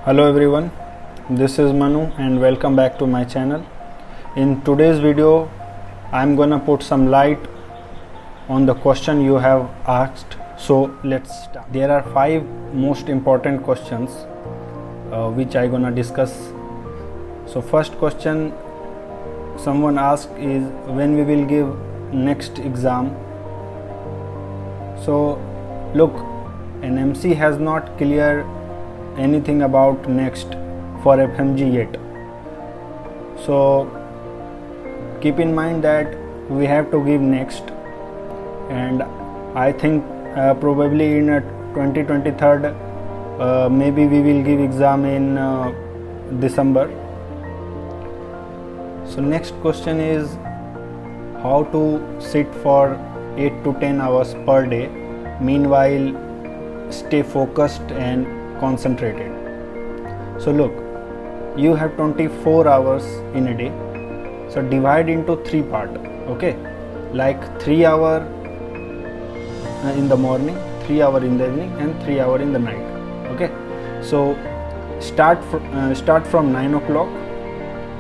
Hello everyone, this is Manu and welcome back to my channel. In today's video, I'm gonna put some light on the question you have asked. So let's start. There are 5 most important questions which I'm gonna discuss. So first question someone asked is when we will give next exam. So look, an MC has not cleared anything about next for FMG yet. So keep in mind that we have to give next, and I think probably in 2023 maybe we will give exam in December. So next question is how to sit for 8 to 10 hours per day, meanwhile stay focused and concentrated. So look, you have 24 hours in a day, so divide into 3 parts. Okay, like 3 hour in the morning, 3 hour in the evening and 3 hour in the night. Okay, so start from 9 o'clock,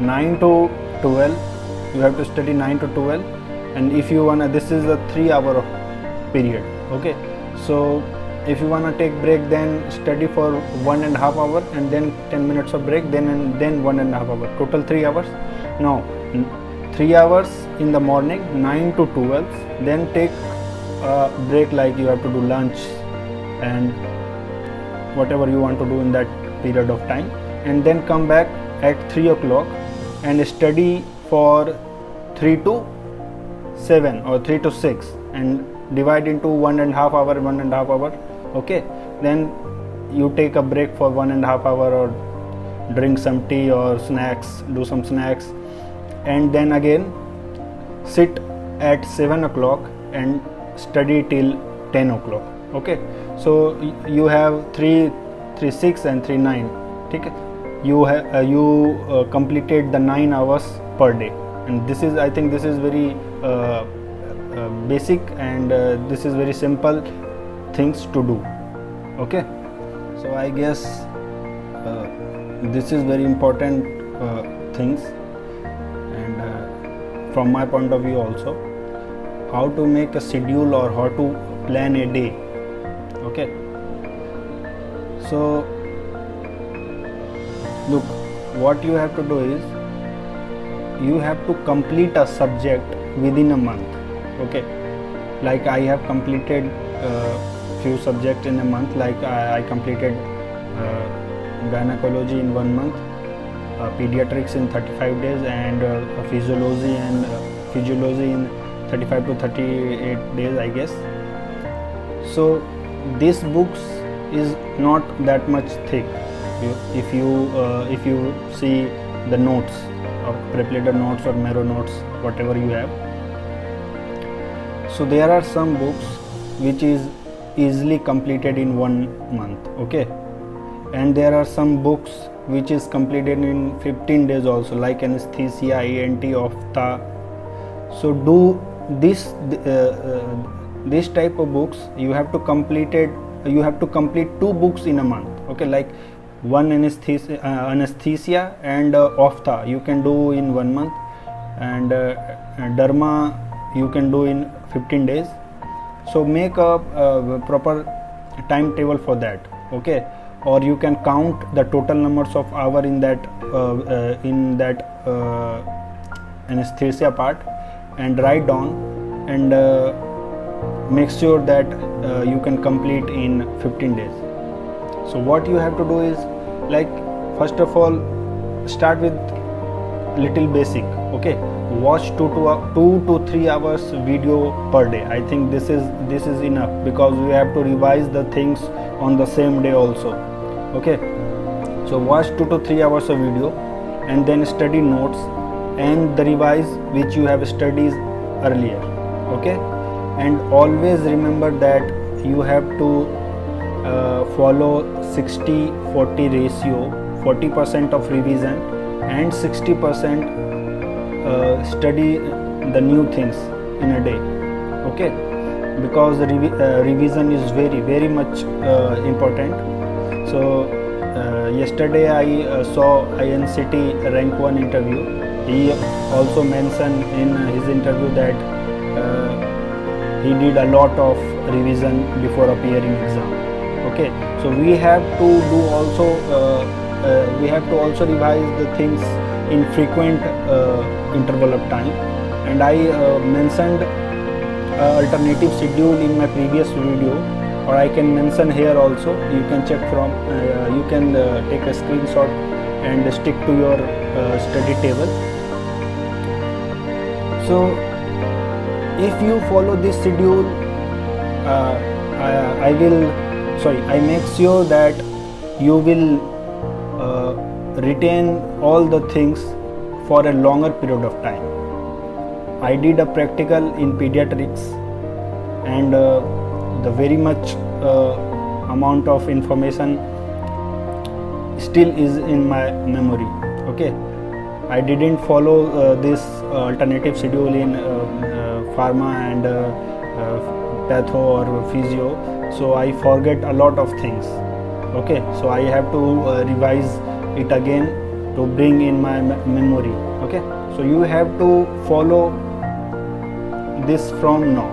9 to 12 you have to study 9 to 12, and if you wanna, this is a 3 hour period. Okay, so if you wanna take break, then study for 1.5 hour and then 10 minutes of break, then 1.5 hour, total 3 hours. Now 3 hours in the morning, 9 to 12, then take a break, like you have to do lunch and whatever you want to do in that period of time, and then come back at 3 o'clock and study for 3 to 7 or 3 to 6 and divide into 1.5 hour. Okay, then you take a break for 1.5 hour or drink some tea or snacks, do some snacks, and then again sit at 7 o'clock and study till 10 o'clock. Okay, so you have 3, 6 and 3, 9. Okay, you completed the 9 hours per day, and this is, I think this is very basic, and this is very simple things to do. Okay, so I guess this is very important things, and from my point of view also, how to make a schedule or how to plan a day. Okay, so look, what you have to do is you have to complete a subject within a month. Okay, like I have completed few subjects in a month, like I completed gynecology in 1 month, pediatrics in 35 days, and physiology in 35 to 38 days, I guess. So this books is not that much thick. If you see the notes of Prepleader notes or Mero notes, whatever you have, so there are some books which is easily completed in 1 month. Okay, and there are some books which is completed in 15 days also, like anesthesia, ENT, ophtha. So do this type of books you have to complete 2 books in a month. Okay, like one anesthesia and ophtha you can do in 1 month, and derma you can do in 15 days. So make a proper timetable for that. Okay, or you can count the total numbers of hour in that anesthesia part and write down, and make sure that you can complete in 15 days. So what you have to do is, like, first of all, start with little basic. Okay, watch 2 to 3 hours video per day. I think this is enough, because we have to revise the things on the same day also. Okay, so watch 2 to 3 hours of video and then study notes and the revise which you have studied earlier. Okay, and always remember that you have to follow 60-40 ratio, 40% of revision and 60% study the new things in a day. Okay, because revision is very much important. So yesterday I saw INCT rank 1 interview. He also mentioned in his interview that he did a lot of revision before appearing exam. Okay, so we have to do also we have to also revise the things in frequent interval of time, and I mentioned alternative schedule in my previous video, or I can mention here also. You can check from you can take a screenshot and stick to your study table. So if you follow this schedule, I make sure that you will retain all the things for a longer period of time. I did a practical in pediatrics, and the very much amount of information still is in my memory. Okay, I didn't follow this alternative schedule in pharma and patho or physio, so I forget a lot of things. Okay, so I have to revise it again to bring in my memory. Okay, so you have to follow this from now.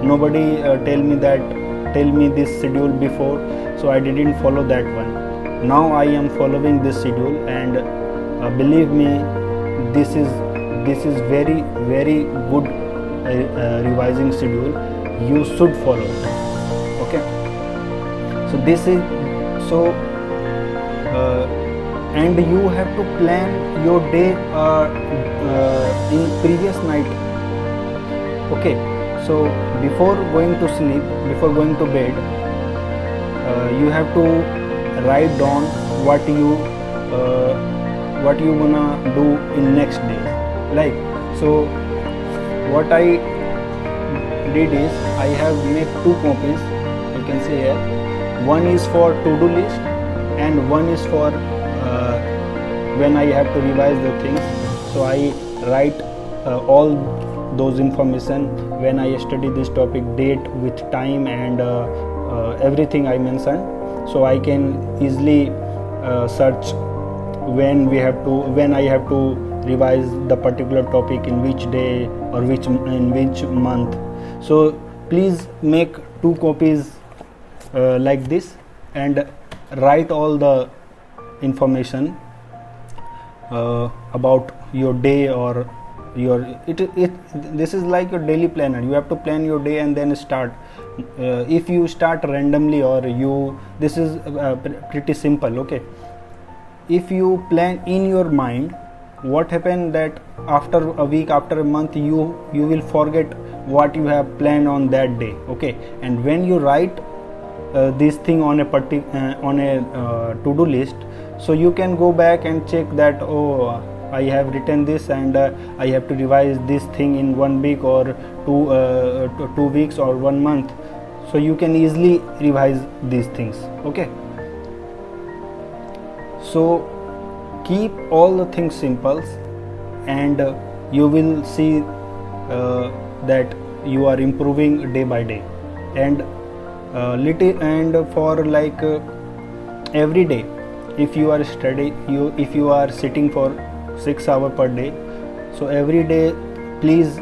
Nobody tell me this schedule before, so I didn't follow that one. Now I am following this schedule, and believe me, this is very good revising schedule. You should follow it. Okay, so this is so and you have to plan your day in previous night. Okay, so before going to sleep, before going to bed, you have to write down what you gonna do in next day. Like, so what I did is I have made 2 copies. You can see here. One is for to-do list, and one is for when I have to revise the things. So I write all those information when I study this topic, date with time, and everything I mentioned, so I can easily search when I have to revise the particular topic in which day or in which month. So please make 2 copies like this, and write all the information about your day, or this is like a daily planner. You have to plan your day and then start. If you start randomly, or this is pretty simple. Okay, if you plan in your mind, what happened that after a week, after a month, you will forget what you have planned on that day. Okay, and when you write this thing on a to-do list, so you can go back and check that, oh, I have written this, and I have to revise this thing in 1 week, or 2 weeks, or 1 month. So you can easily revise these things. Okay, so keep all the things simple, and you will see that you are improving day by day. And for like every day, if you are if you are sitting for 6 hours per day, so every day please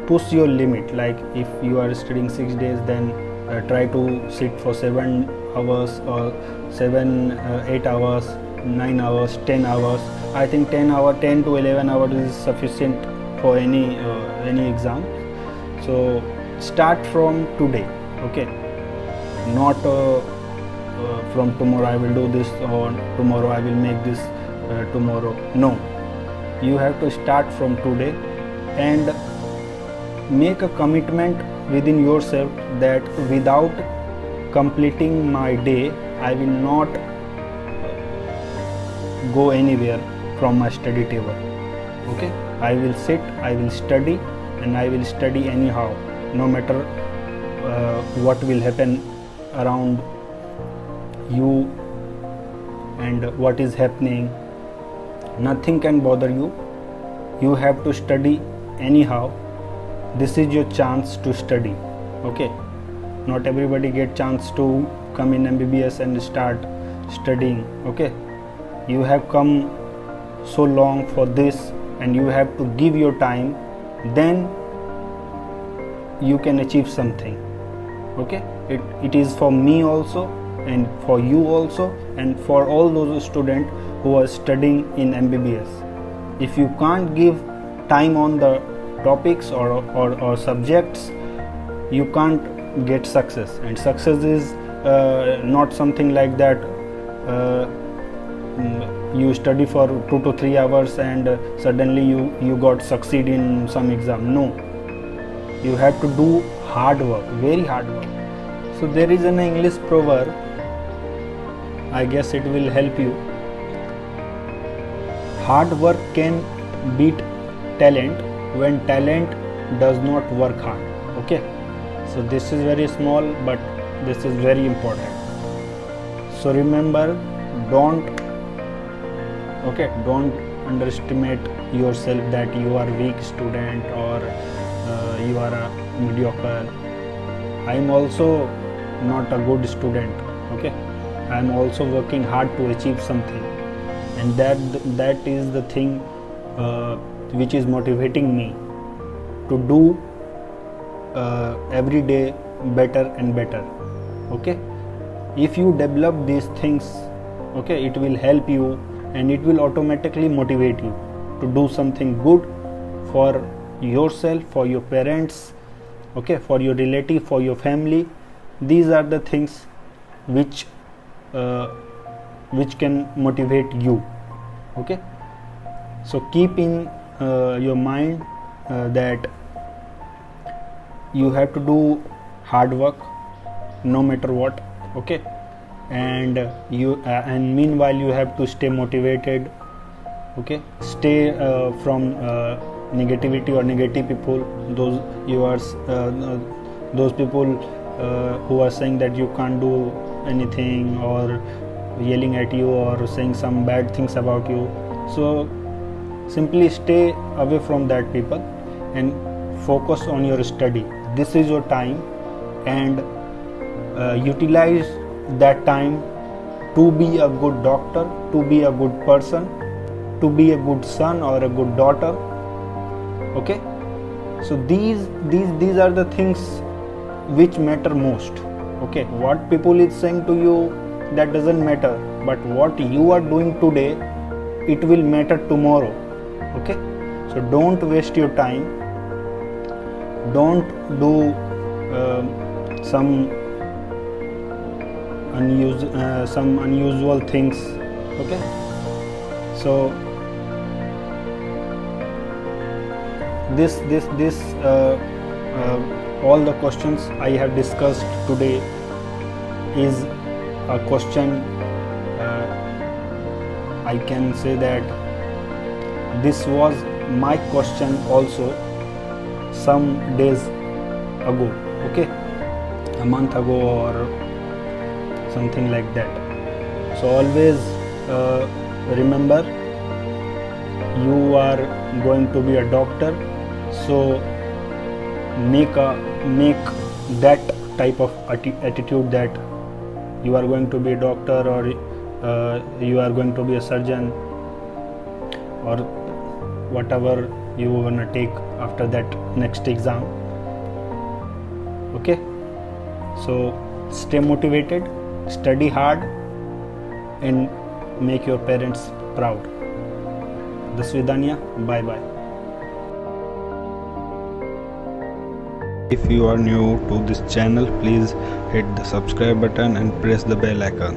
push your limit. Like if you are studying 6 days, then try to sit for 7 hours, or 8 hours, 9 hours, 10 hours. I think 10 to 11 hours is sufficient for any exam. So start from today. Okay, not from tomorrow I will do this, or tomorrow I will make this tomorrow. No, you have to start from today, and make a commitment within yourself that without completing my day, I will not go anywhere from my study table. Okay, I will sit, I will study, and I will study anyhow, no matter what will happen around you and what is happening. Nothing can bother you. You have to study anyhow. This is your chance to study. Okay, not everybody get chance to come in MBBS and start studying. Okay, you have come so long for this and you have to give your time, then you can achieve something. Okay, it is for me also and for you also and for all those students who are studying in MBBS. If you can't give time on the topics or subjects, you can't get success. And success is not something like that you study for 2 to 3 hours and suddenly you got succeed in some exam. No, you have to do hard work, very hard work. So there is an English proverb, I guess it will help you. Hard work can beat talent when talent does not work hard. Okay, so this is very small but this is very important. So remember, don't underestimate yourself that you are weak student or you are a mediocre. I am also not a good student. Okay, I am also working hard to achieve something, and that is the thing which is motivating me to do every day better and better. Okay, if you develop these things, okay, it will help you and it will automatically motivate you to do something good for yourself, for your parents, okay, for your relative, for your family. These are the things which can motivate you. Okay, so keep in your mind that you have to do hard work no matter what. Okay, and and meanwhile you have to stay motivated. Okay, stay from negativity or negative people, those people who are saying that you can't do anything or yelling at you or saying some bad things about you. So simply stay away from that people and focus on your study. This is your time, and utilize that time to be a good doctor, to be a good person, to be a good son or a good daughter. Okay, so these are the things which matter most. Okay, what people is saying to you, that doesn't matter, but what you are doing today, it will matter tomorrow. Okay, so don't waste your time, don't do some unusual things. Okay, so this all the questions I have discussed today is a question, I can say that this was my question also some days ago. Okay, a month ago or something like that. So always remember, you are going to be a doctor, so make that type of attitude that you are going to be a doctor or you are going to be a surgeon or whatever you wanna take after that next exam. Okay, so stay motivated, study hard, and make your parents proud. Dasvidanya, bye bye. If you are new to this channel, please hit the subscribe button and press the bell icon.